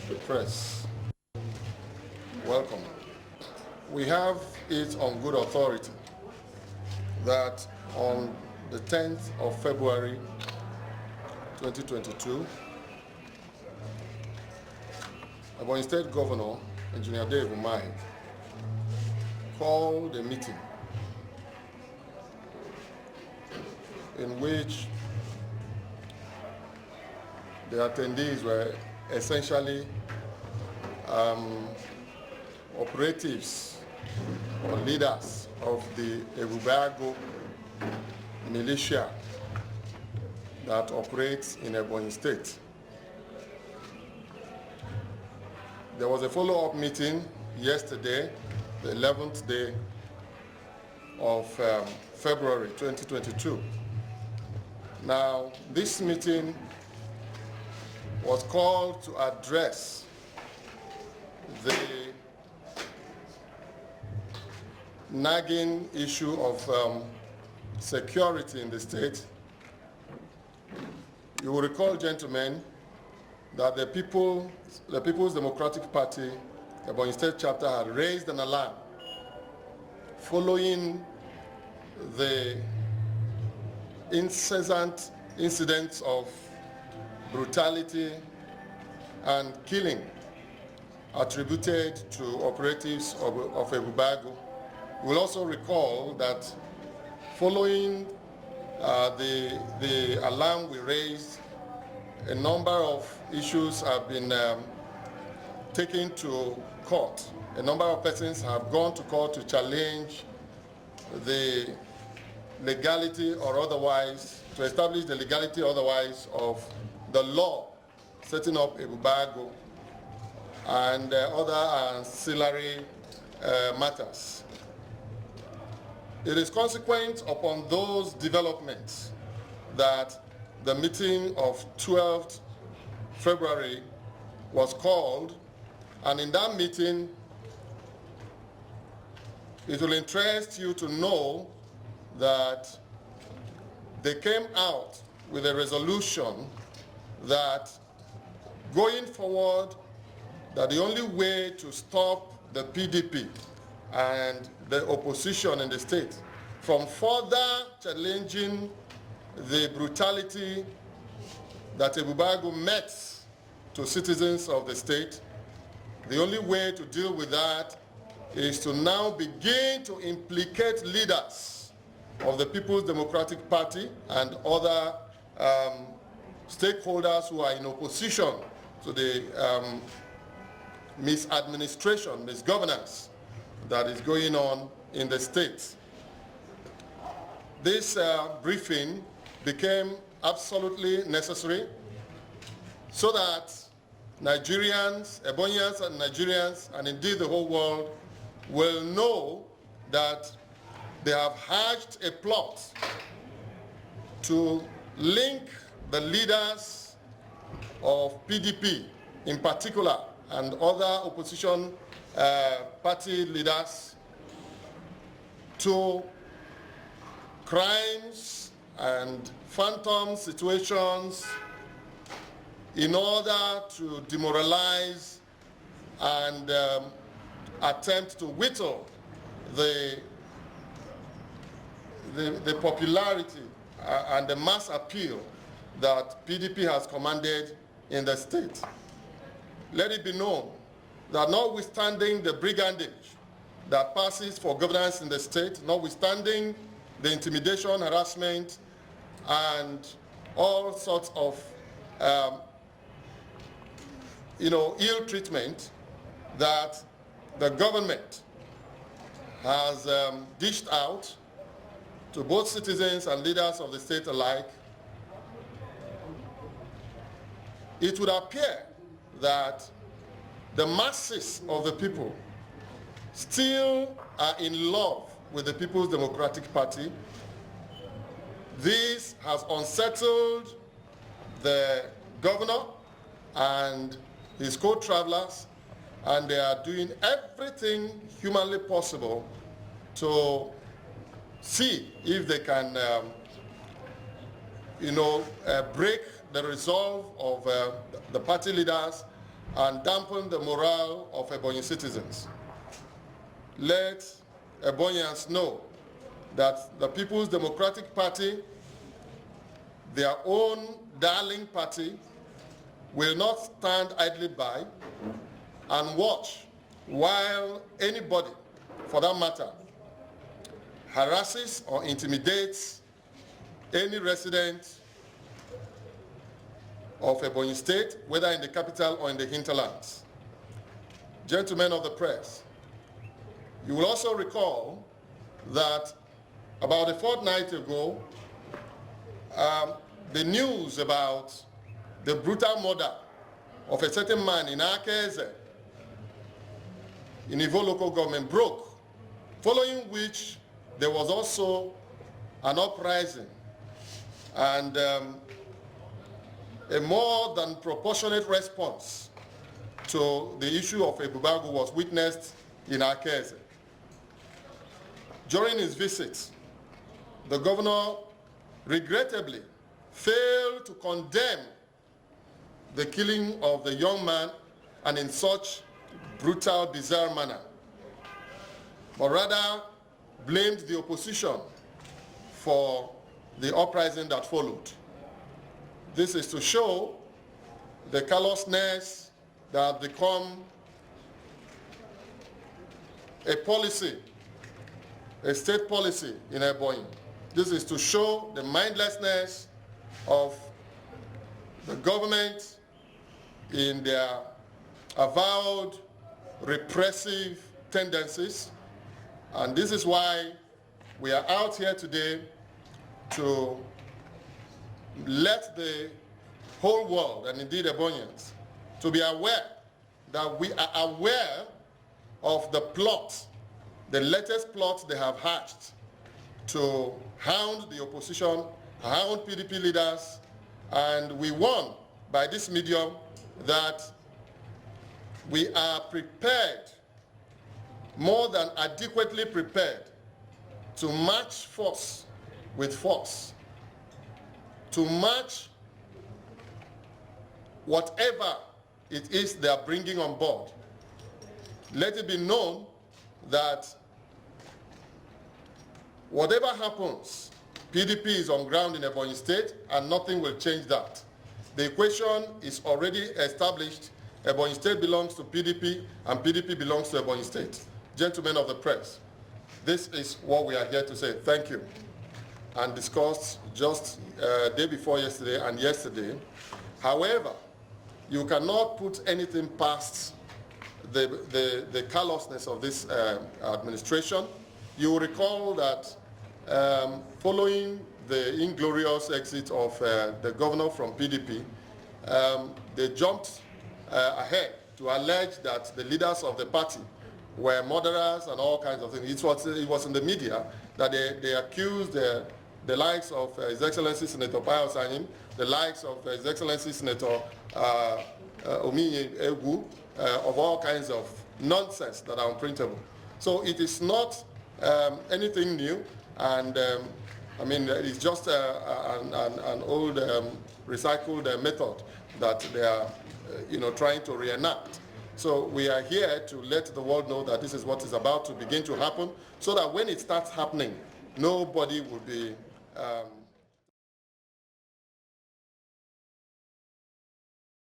the press. Welcome. We have it on good authority that on the 10th of February 2022, Ebonyi State Governor, Engineer Ebonyi, called a meeting in which the attendees were essentially operatives or leaders of the Ebubago militia that operates in Ebonyi State. There was a follow-up meeting yesterday, the 11th day of February 2022. Now, this meeting was called to address the nagging issue of security in the state. You will recall, gentlemen, that the People's Democratic Party, Ebonyi State chapter, had raised an alarm following the incessant incidents of brutality and killing attributed to operatives of Ebubago. We'll also recall that following the alarm we raised, a number of issues have been taken to court. A number of persons have gone to court to challenge the legality or otherwise, to establish the legality or otherwise of the law setting up Ebubago and other ancillary matters. It is consequent upon those developments that the meeting of 12th February was called, and in that meeting, it will interest you to know that they came out with a resolution that going forward, that the only way to stop the PDP and the opposition in the state from further challenging the brutality that Ebubago met to citizens of the state, the only way to deal with that is to now begin to implicate leaders of the People's Democratic Party and other stakeholders who are in opposition to the misadministration, misgovernance that is going on in the state. This briefing became absolutely necessary so that Nigerians, Ebonians and Nigerians, and indeed the whole world will know that they have hatched a plot to link the leaders of PDP in particular and other opposition party leaders to crimes and phantom situations in order to demoralize and attempt to whittle the popularity and the mass appeal that PDP has commanded in the state. Let it be known that notwithstanding the brigandage that passes for governance in the state, notwithstanding the intimidation, harassment, and all sorts of ill treatment that the government has dished out to both citizens and leaders of the state alike, it would appear that the masses of the people still are in love with the People's Democratic Party. This has unsettled the governor and his co-travelers, and they are doing everything humanly possible to see if they can, break the resolve of the party leaders and dampen the morale of Ebonyi citizens. Let Ebonyians know that the People's Democratic Party, their own darling party, will not stand idly by and watch while anybody, for that matter, harasses or intimidates any resident of Ebonyi State, whether in the capital or in the hinterlands. Gentlemen of the press, you will also recall that about a fortnight ago, the news about the brutal murder of a certain man in Akeze, in Ivo local government, broke, following which there was also an uprising and a more than proportionate response to the issue of Ebubagu was witnessed in Akeze. During his visit, the governor regrettably failed to condemn the killing of the young man and in such brutal, bizarre manner, but rather blamed the opposition for the uprising that followed. This is to show the callousness that had become a policy, a state policy in Ebonyi. This is to show the mindlessness of the government in their avowed repressive tendencies. And this is why we are out here today to let the whole world, and indeed Ebonians, to be aware that we are aware of the plot, the latest plot they have hatched to hound the opposition, hound PDP leaders, and we warn by this medium that we are prepared, more than adequately prepared, to match force with force, to match whatever it is they are bringing on board. Let it be known that whatever happens, PDP is on ground in Ebonyi State and nothing will change that. The equation is already established. Ebonyi State belongs to PDP and PDP belongs to Ebonyi State. Gentlemen of the press, this is what we are here to say. Thank you. And discussed just day before yesterday and yesterday. However, you cannot put anything past the callousness of this administration. You will recall that following the inglorious exit of the governor from PDP, they jumped ahead to allege that the leaders of the party were murderers and all kinds of things. It was in the media that they accused the likes of His Excellency Senator Pius Anyim, the likes of His Excellency Senator Ominye Egu, of all kinds of nonsense that are unprintable. So it is not anything new, and I mean, it's just an old recycled method that they are trying to reenact. So we are here to let the world know that this is what is about to begin to happen, so that when it starts happening, nobody will be